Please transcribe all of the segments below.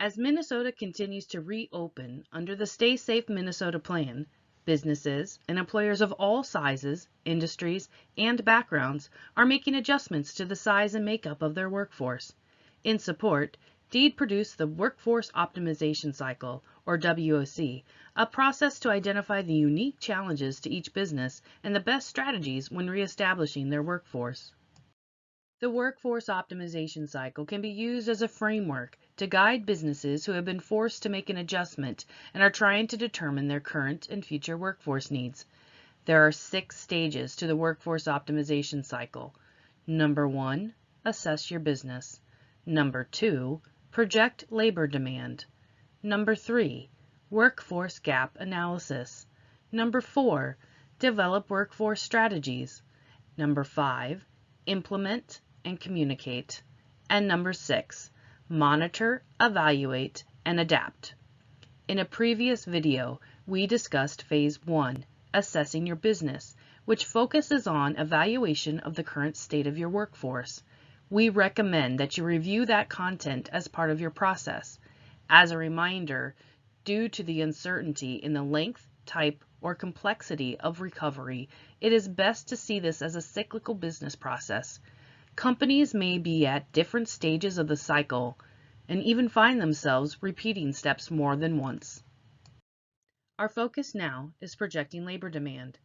As Minnesota continues to reopen under the Stay Safe Minnesota plan, businesses and employers of all sizes, industries, and backgrounds are making adjustments to the size and makeup of their workforce. In support, DEED produced the Workforce Optimization Cycle, or WOC, a process to identify the unique challenges to each business and the best strategies when reestablishing their workforce. The Workforce Optimization Cycle can be used as a framework to guide businesses who have been forced to make an adjustment and are trying to determine their current and future workforce needs. There are 6 stages to the Workforce Optimization Cycle. Number 1, assess your business. Number 2, project labor demand. Number 3, workforce gap analysis. Number 4, develop workforce strategies. Number 5, implement and communicate. And number 6, monitor, evaluate, and adapt. In a previous video, we discussed Phase 1, assessing your business, which focuses on evaluation of the current state of your workforce. We recommend that you review that content as part of your process. As a reminder, due to the uncertainty in the length, type, or complexity of recovery, it is best to see this as a cyclical business process. Companies may be at different stages of the cycle and even find themselves repeating steps more than once. Our focus now is projecting labor demand.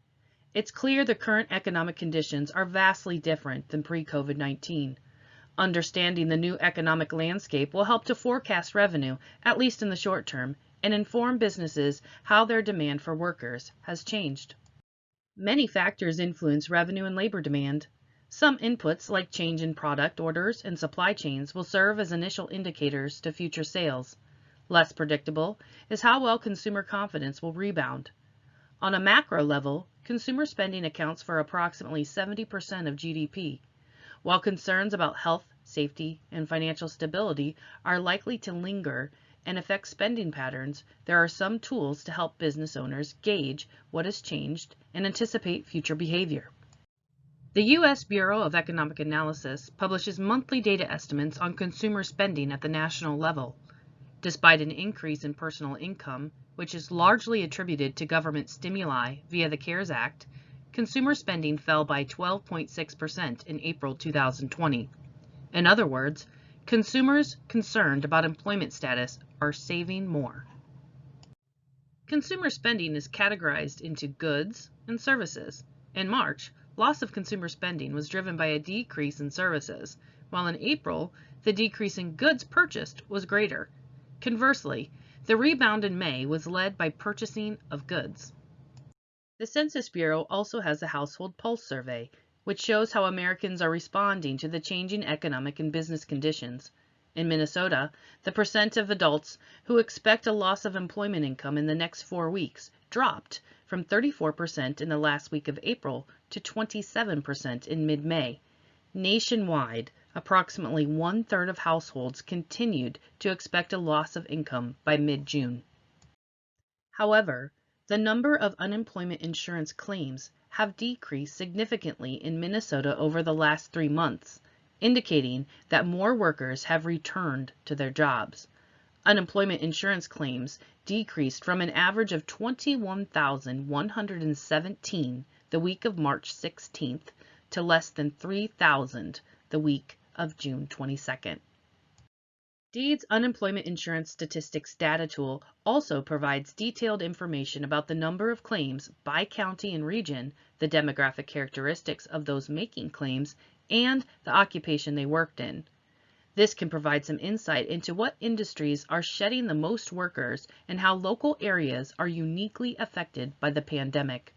It's clear the current economic conditions are vastly different than pre-COVID-19. Understanding the new economic landscape will help to forecast revenue, at least in the short term, and inform businesses how their demand for workers has changed. Many factors influence revenue and labor demand. Some inputs, like change in product orders and supply chains, will serve as initial indicators to future sales. Less predictable is how well consumer confidence will rebound. On a macro level, consumer spending accounts for approximately 70% of GDP. While concerns about health, safety, and financial stability are likely to linger and affect spending patterns, there are some tools to help business owners gauge what has changed and anticipate future behavior. The U.S. Bureau of Economic Analysis publishes monthly data estimates on consumer spending at the national level. Despite an increase in personal income, which is largely attributed to government stimuli via the CARES Act, consumer spending fell by 12.6% in April 2020. In other words, consumers concerned about employment status are saving more. Consumer spending is categorized into goods and services. In March, loss of consumer spending was driven by a decrease in services, while in April, the decrease in goods purchased was greater. Conversely, the rebound in May was led by purchasing of goods. The Census Bureau also has a Household Pulse Survey, which shows how Americans are responding to the changing economic and business conditions. In Minnesota, the percent of adults who expect a loss of employment income in the next 4 weeks dropped from 34% in the last week of April to 27% in mid-May. Nationwide, approximately 1/3 of households continued to expect a loss of income by mid-June. However, the number of unemployment insurance claims have decreased significantly in Minnesota over the last 3 months, indicating that more workers have returned to their jobs. Unemployment insurance claims decreased from an average of 21,117 the week of March 16th to less than 3,000 the week of June 22nd. DEED's Unemployment Insurance Statistics Data Tool also provides detailed information about the number of claims by county and region, the demographic characteristics of those making claims, and the occupation they worked in. This can provide some insight into what industries are shedding the most workers and how local areas are uniquely affected by the pandemic.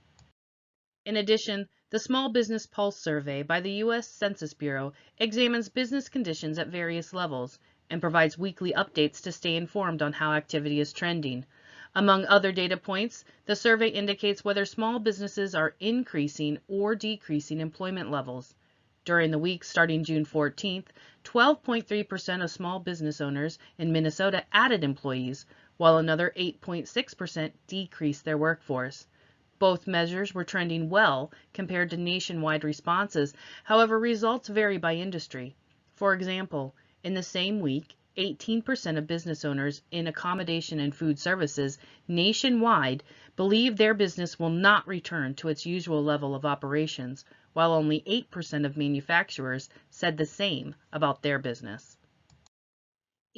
In addition, the Small Business Pulse Survey by the U.S. Census Bureau examines business conditions at various levels and provides weekly updates to stay informed on how activity is trending. Among other data points, the survey indicates whether small businesses are increasing or decreasing employment levels. During the week starting June 14th, 12.3% of small business owners in Minnesota added employees, while another 8.6% decreased their workforce. Both measures were trending well compared to nationwide responses. However, results vary by industry. For example, in the same week, 18% of business owners in accommodation and food services nationwide believe their business will not return to its usual level of operations, while only 8% of manufacturers said the same about their business.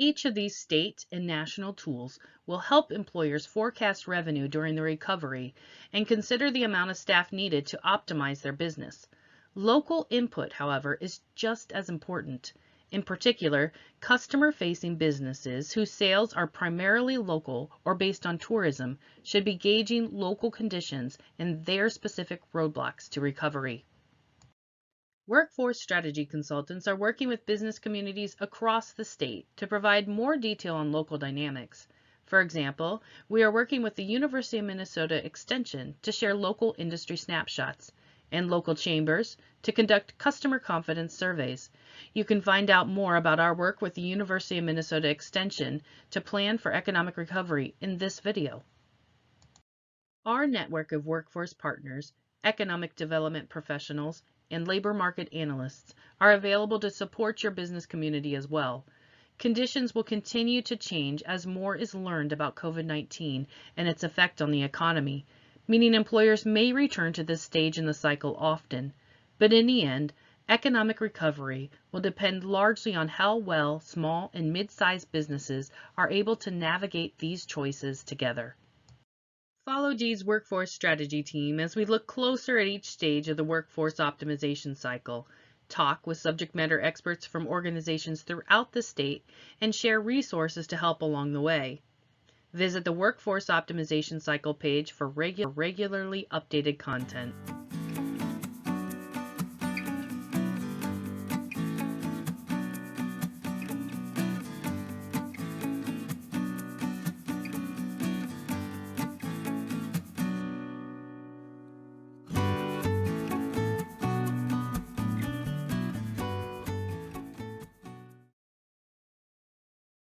Each of these state and national tools will help employers forecast revenue during the recovery and consider the amount of staff needed to optimize their business. Local input, however, is just as important. In particular, customer-facing businesses whose sales are primarily local or based on tourism should be gauging local conditions and their specific roadblocks to recovery. Workforce strategy consultants are working with business communities across the state to provide more detail on local dynamics. For example, we are working with the University of Minnesota Extension to share local industry snapshots and local chambers to conduct customer confidence surveys. You can find out more about our work with the University of Minnesota Extension to plan for economic recovery in this video. Our network of workforce partners, economic development professionals, and labor market analysts are available to support your business community as well. Conditions will continue to change as more is learned about COVID-19 and its effect on the economy, meaning employers may return to this stage in the cycle often. But in the end, economic recovery will depend largely on how well small and mid-sized businesses are able to navigate these choices together. Follow Dee's workforce strategy team as we look closer at each stage of the workforce optimization cycle, talk with subject matter experts from organizations throughout the state, and share resources to help along the way. Visit the Workforce Optimization Cycle page for regularly updated content.